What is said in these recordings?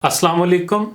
अस्सलाम वालेकुम।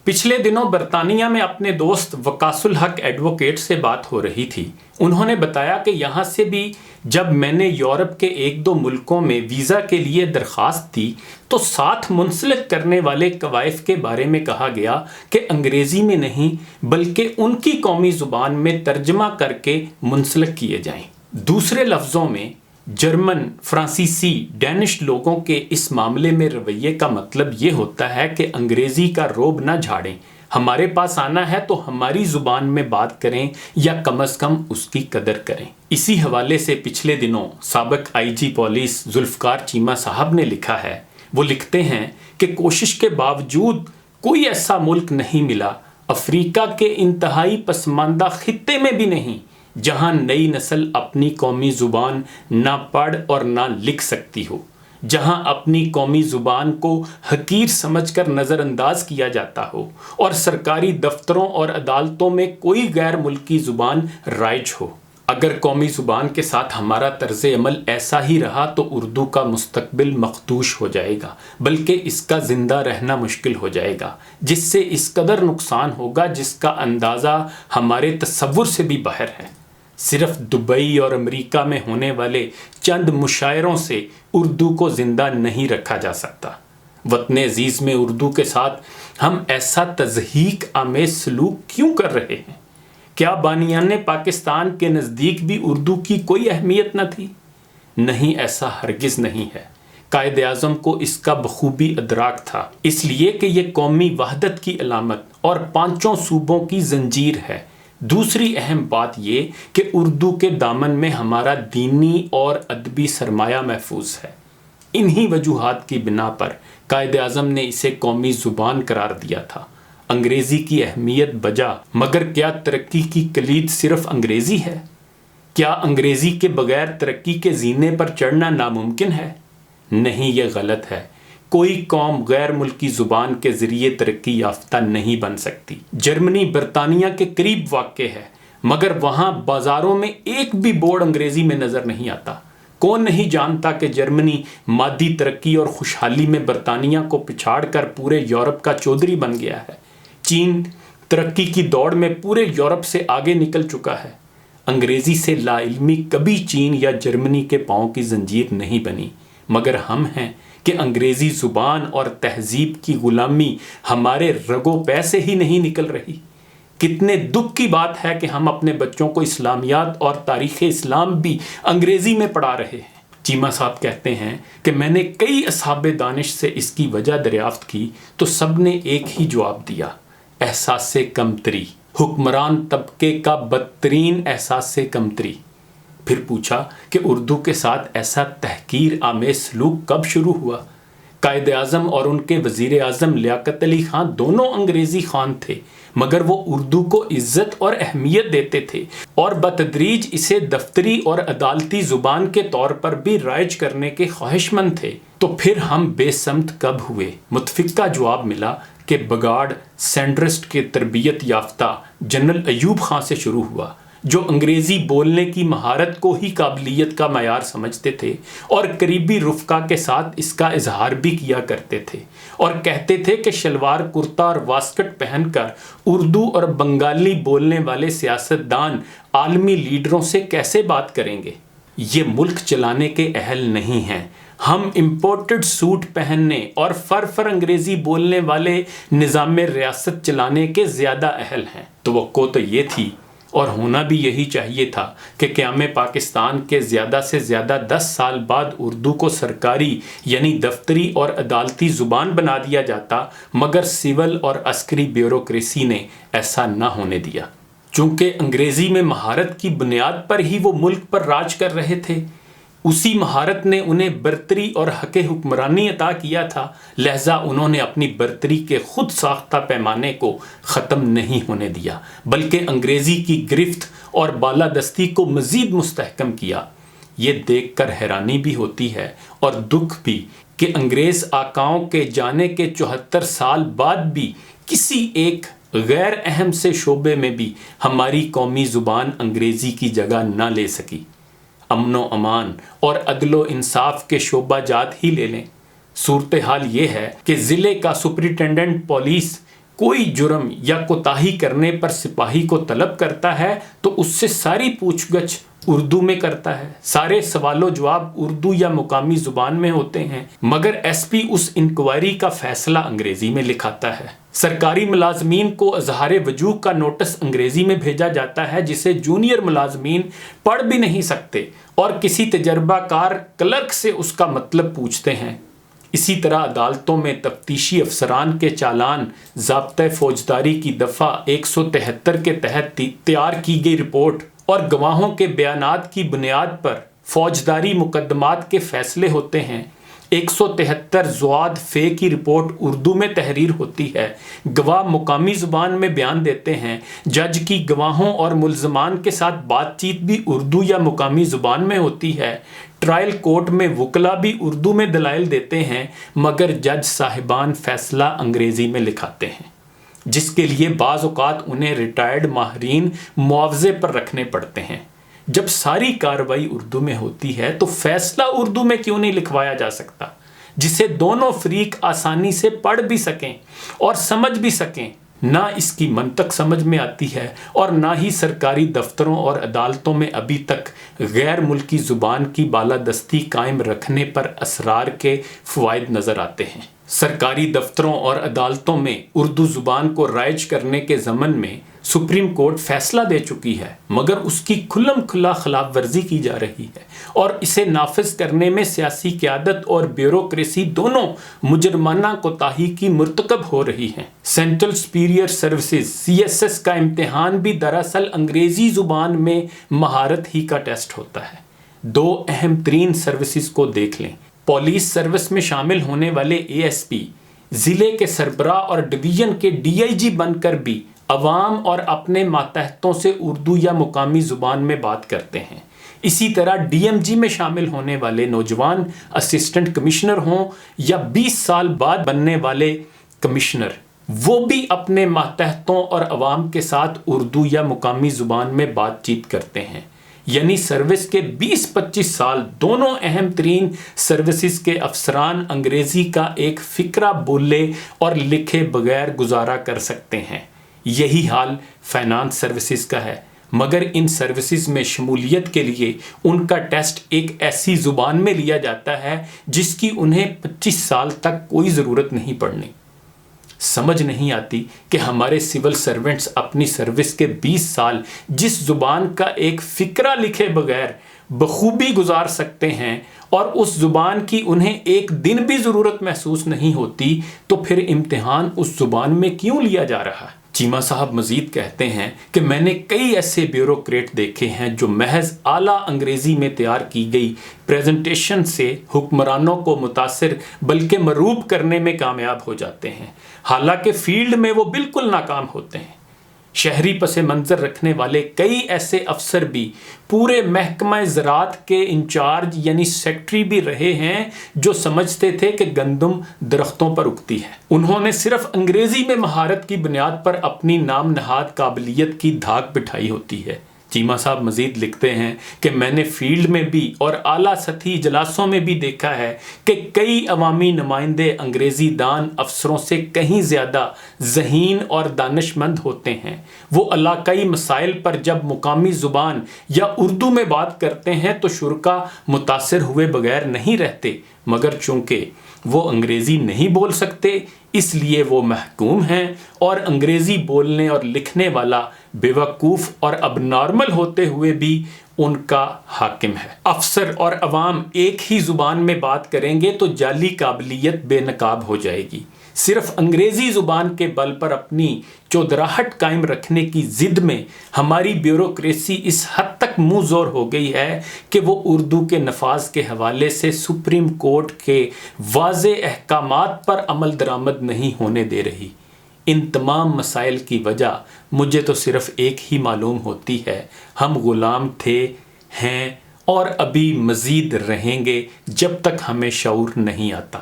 पिछले दिनों बरतानिया में अपने दोस्त वकासुल हक एडवोकेट से बात हो रही थी। उन्होंने बताया कि यहाँ से भी जब मैंने यूरोप के एक दो मुल्कों में वीज़ा के लिए दरख्वास्त दी तो साथ मुंसलिक करने वाले कवायद के बारे में कहा गया कि अंग्रेज़ी में नहीं बल्कि उनकी कौमी ज़ुबान में तर्जमा करके मुंसलिक किए जाएं। दूसरे लफ्ज़ों में जर्मन, फ्रांसीसी, डैनिश लोगों के इस मामले में रवैये का मतलब ये होता है कि अंग्रेज़ी का रोब ना झाड़ें, हमारे पास आना है तो हमारी ज़ुबान में बात करें या कम अज़ कम उसकी कदर करें। इसी हवाले से पिछले दिनों साबिक आईजी पुलिस जुल्फ़कार चीमा साहब ने लिखा है। वो लिखते हैं कि कोशिश के बावजूद कोई ऐसा मुल्क नहीं मिला, अफ्रीका के इंतहाई पसमानदा खित्ते में भी नहीं, जहां नई नस्ल अपनी कौमी ज़ुबान ना पढ़ और ना लिख सकती हो, जहां अपनी कौमी ज़ुबान को हकीर समझकर नज़रअंदाज किया जाता हो और सरकारी दफ्तरों और अदालतों में कोई गैर मुल्की ज़ुबान राइज हो। अगर कौमी ज़ुबान के साथ हमारा तर्ज़ अमल ऐसा ही रहा तो उर्दू का मुस्तकबिल मखदूश हो जाएगा, बल्कि इसका ज़िंदा रहना मुश्किल हो जाएगा, जिससे इस कदर नुकसान होगा जिसका अंदाज़ा हमारे तसव्वुर से भी बाहर है। सिर्फ दुबई और अमेरिका में होने वाले चंद मुशायरों से उर्दू को ज़िंदा नहीं रखा जा सकता। वतन अज़ीज़ में उर्दू के साथ हम ऐसा तज़हीक आमेज़ सलूक क्यों कर रहे हैं? क्या बानियान पाकिस्तान के नज़दीक भी उर्दू की कोई अहमियत न थी? नहीं, ऐसा हरगिज़ नहीं है। कायद आज़म को इसका बखूबी अदराक था, इसलिए कि ये कौमी वहदत की अलामत और पाँचों सूबों की जंजीर है। दूसरी अहम बात ये कि उर्दू के दामन में हमारा दीनी और अदबी सरमाया महफूज है। इन्हीं वजूहात की बिना पर कायद आज़म ने इसे कौमी ज़ुबान करार दिया था। अंग्रेज़ी की अहमियत बजा, मगर क्या तरक्की की कलीद सिर्फ अंग्रेज़ी है? क्या अंग्रेज़ी के बगैर तरक्की के जीने पर चढ़ना नामुमकिन है? नहीं, ये गलत है। कोई कौम गैर मुल्की ज़ुबान के ज़रिए तरक्की याफ्ता नहीं बन सकती। जर्मनी बरतानिया के करीब वाक़ है, मगर वहाँ बाज़ारों में एक भी बोर्ड अंग्रेज़ी में नज़र नहीं आता। कौन नहीं जानता कि जर्मनी मादी तरक्की और खुशहाली में बरतानिया को पिछाड़ कर पूरे यूरोप का चौधरी बन गया है। चीन तरक्की की दौड़ में पूरे यूरोप से आगे निकल चुका है। अंग्रेज़ी से लाइल्मी कभी चीन या जर्मनी के पाँव की जंजीर नहीं बनी, मगर हम हैं कि अंग्रेज़ी ज़ुबान और तहज़ीब की ग़ुलामी हमारे रगों पै से ही नहीं निकल रही। कितने दुख की बात है कि हम अपने बच्चों को इस्लामियात और तारीख़ इस्लाम भी अंग्रेज़ी में पढ़ा रहे हैं। चीमा साहब कहते हैं कि मैंने कई असहाब दानिश से इसकी वजह दरियाफ़्त की तो सब ने एक ही जवाब दिया, एहसास कमतरी, हुक्मरान तबके का बदतरीन एहसास कमतरी। फिर पूछा कि उर्दू के साथ ऐसा तहकीर आमेज़ सलूक कब शुरू हुआ? कायद आज़म और उनके वज़ीर आज़म लियाकत अली खान दोनों अंग्रेज़ी खान थे, मगर वो उर्दू को इज़्ज़त और अहमियत देते थे और बतदरीज इसे दफ्तरी और अदालती ज़ुबान के तौर पर भी राइज करने के ख्वाहिशमंद थे। तो फिर हम बेसमत कब हुए? मुतफ़िक़ा जवाब मिला कि बगाड़ सेंड्रिस्ट के तरबियत याफ्ता जनरल अयूब खां से शुरू हुआ, जो अंग्रेज़ी बोलने की महारत को ही काबिलियत का मयार समझते थे और करीबी रुफ़का के साथ इसका इजहार भी किया करते थे और कहते थे कि शलवार कुर्ता और वास्कट पहनकर उर्दू और बंगाली बोलने वाले सियासतदान आलमी लीडरों से कैसे बात करेंगे? ये मुल्क चलाने के अहल नहीं हैं। हम इम्पोर्टेड सूट पहनने और फर अंग्रेज़ी बोलने वाले निज़ाम रियासत चलाने के ज़्यादा अहल हैं। तवक्को तो ये थी और होना भी यही चाहिए था कि क़याम पाकिस्तान के ज़्यादा से ज़्यादा 10 साल बाद उर्दू को सरकारी यानी दफ्तरी और अदालती ज़ुबान बना दिया जाता, मगर सिविल और अस्करी ब्यूरोक्रेसी ने ऐसा ना होने दिया। चूँकि अंग्रेज़ी में महारत की बुनियाद पर ही वो मुल्क पर राज कर रहे थे, उसी महारत ने उन्हें बरतरी और हक़ हुक्मरानी अता किया था, लिहाजा उन्होंने अपनी बरतरी के खुद साख्ता पैमाने को ख़त्म नहीं होने दिया, बल्कि अंग्रेज़ी की गिरफ्त और बालादस्ती को मज़ीद मुस्तहकम किया। ये देख कर हैरानी भी होती है और दुख भी कि अंग्रेज़ आकाओं के जाने के 74 साल बाद भी किसी एक गैर अहम से शोबे में भी हमारी कौमी ज़ुबान अंग्रेज़ी की जगह ना ले सकी। अमनो अमान और अदलो इंसाफ के शोबा जात ही ले लें, صورتحال یہ ہے کہ ضلع کا سپرنٹینڈنٹ پولیس کوئی جرم یا کوتاہی کرنے پر سپاہی کو طلب کرتا ہے تو اس سے ساری پوچھ گچھ اردو میں کرتا ہے، سارے سوال و جواب اردو یا مقامی زبان میں ہوتے ہیں، مگر ایس پی اس انکوائری کا فیصلہ انگریزی میں لکھاتا ہے۔ سرکاری ملازمین کو اظہار وجوہ کا نوٹس انگریزی میں بھیجا جاتا ہے جسے جونیئر ملازمین پڑھ بھی نہیں سکتے اور کسی تجربہ کار کلرک سے اس کا مطلب پوچھتے ہیں۔ اسی طرح عدالتوں میں تفتیشی افسران کے چالان ضابطۂ فوجداری کی دفعہ 173 کے تحت تیار کی گئی رپورٹ اور گواہوں کے بیانات کی بنیاد پر فوجداری مقدمات کے فیصلے ہوتے ہیں۔ 173 زواد فے کی رپورٹ اردو میں تحریر ہوتی ہے، گواہ مقامی زبان میں بیان دیتے ہیں، جج کی گواہوں اور ملزمان کے ساتھ بات چیت بھی اردو یا مقامی زبان میں ہوتی ہے، ٹرائل کورٹ میں وکلا بھی اردو میں دلائل دیتے ہیں، مگر جج صاحبان فیصلہ انگریزی میں لکھاتے ہیں، جس کے لیے بعض اوقات انہیں ریٹائرڈ ماہرین معاوضے پر رکھنے پڑتے ہیں۔ جب ساری کارروائی اردو میں ہوتی ہے تو فیصلہ اردو میں کیوں نہیں لکھوایا جا سکتا، جسے دونوں فریق آسانی سے پڑھ بھی سکیں اور سمجھ بھی سکیں؟ نہ اس کی منطق سمجھ میں آتی ہے اور نہ ہی سرکاری دفتروں اور عدالتوں میں ابھی تک غیر ملکی زبان کی بالادستی قائم رکھنے پر اسرار کے فوائد نظر آتے ہیں۔ سرکاری دفتروں اور عدالتوں میں اردو زبان کو رائج کرنے کے ضمن میں سپریم کورٹ فیصلہ دے چکی ہے، مگر اس کی کھلم کھلا خلاف ورزی کی جا رہی ہے اور اسے نافذ کرنے میں سیاسی قیادت اور بیوروکریسی دونوں مجرمانہ کوتاہی کی مرتکب ہو رہی ہیں۔ سینٹرل سپیریئر سروسز CSS کا امتحان بھی دراصل انگریزی زبان میں مہارت ہی کا ٹیسٹ ہوتا ہے۔ دو اہم ترین سروسز کو دیکھ لیں۔ پولیس سروس میں شامل ہونے والے ASP ضلع کے سربراہ اور ڈویژن کے DIG بن کر بھی عوام اور اپنے ماتحتوں سے اردو یا مقامی زبان میں بات کرتے ہیں۔ اسی طرح DMG میں شامل ہونے والے نوجوان اسسٹنٹ کمشنر ہوں یا 20 سال بعد بننے والے کمشنر، وہ بھی اپنے ماتحتوں اور عوام کے ساتھ اردو یا مقامی زبان میں بات چیت کرتے ہیں۔ یعنی سروس کے 20-25 سال دونوں اہم ترین سروسز کے افسران انگریزی کا ایک فقرہ بولے اور لکھے بغیر گزارا کر سکتے ہیں۔ یہی حال فائنانس سروسز کا ہے، مگر ان سروسز میں شمولیت کے لیے ان کا ٹیسٹ ایک ایسی زبان میں لیا جاتا ہے جس کی انہیں 25 سال تک کوئی ضرورت نہیں پڑنی۔ سمجھ نہیں آتی کہ ہمارے سول سرونٹس اپنی سروس کے 20 سال جس زبان کا ایک فقرہ لکھے بغیر بخوبی گزار سکتے ہیں اور اس زبان کی انہیں ایک دن بھی ضرورت محسوس نہیں ہوتی، تو پھر امتحان اس زبان میں کیوں لیا جا رہا ہے؟ چیمہ صاحب مزید کہتے ہیں کہ میں نے کئی ایسے بیوروکریٹ دیکھے ہیں جو محض اعلیٰ انگریزی میں تیار کی گئی پریزنٹیشن سے حکمرانوں کو متاثر بلکہ مرعوب کرنے میں کامیاب ہو جاتے ہیں، حالانکہ فیلڈ میں وہ بالکل ناکام ہوتے ہیں۔ شہری پس منظر رکھنے والے کئی ایسے افسر بھی پورے محکمہ زراعت کے انچارج یعنی سیکٹری بھی رہے ہیں جو سمجھتے تھے کہ گندم درختوں پر اگتی ہے۔ انہوں نے صرف انگریزی میں مہارت کی بنیاد پر اپنی نام نہاد قابلیت کی دھاک بٹھائی ہوتی ہے۔ چیمہ صاحب مزید لکھتے ہیں کہ میں نے فیلڈ میں بھی اور اعلیٰ سطحی اجلاسوں میں بھی دیکھا ہے کہ کئی عوامی نمائندے انگریزی دان افسروں سے کہیں زیادہ ذہین اور دانش مند ہوتے ہیں۔ وہ علاقائی مسائل پر جب مقامی زبان یا اردو میں بات کرتے ہیں تو شرکا متاثر ہوئے بغیر نہیں رہتے، مگر چونکہ وہ انگریزی نہیں بول سکتے اس لیے وہ محکوم ہیں اور انگریزی بولنے اور لکھنے والا بیوقوف اور اب نارمل ہوتے ہوئے بھی ان کا حاکم ہے۔ افسر اور عوام ایک ہی زبان میں بات کریں گے تو جعلی قابلیت بے نقاب ہو جائے گی۔ صرف انگریزی زبان کے بل پر اپنی چودراہٹ قائم رکھنے کی ضد میں ہماری بیوروکریسی اس حد تک منہ زور ہو گئی ہے کہ وہ اردو کے نفاذ کے حوالے سے سپریم کورٹ کے واضح احکامات پر عمل درآمد نہیں ہونے دے رہی۔ ان تمام مسائل کی وجہ مجھے تو صرف ایک ہی معلوم ہوتی ہے، ہم غلام تھے، ہیں اور ابھی مزید رہیں گے جب تک ہمیں شعور نہیں آتا۔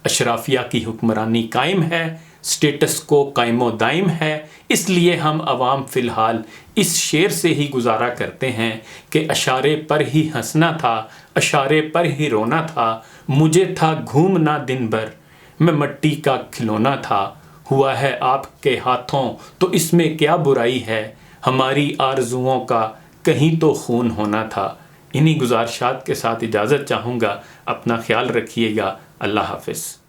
اشرافیہ کی حکمرانی قائم ہے، سٹیٹس کو قائم و دائم ہے، اس لیے ہم عوام فی الحال اس شعر سے ہی گزارا کرتے ہیں کہ اشارے پر ہی ہنسنا تھا، اشارے پر ہی رونا تھا، مجھے تھا گھومنا دن بھر، میں مٹی کا کھلونا تھا، ہوا ہے آپ کے ہاتھوں تو اس میں کیا برائی ہے، ہماری آرزوؤں کا کہیں تو خون ہونا تھا۔ انہی گزارشات کے ساتھ اجازت چاہوں گا، اپنا خیال رکھیے گا، اللہ حافظ۔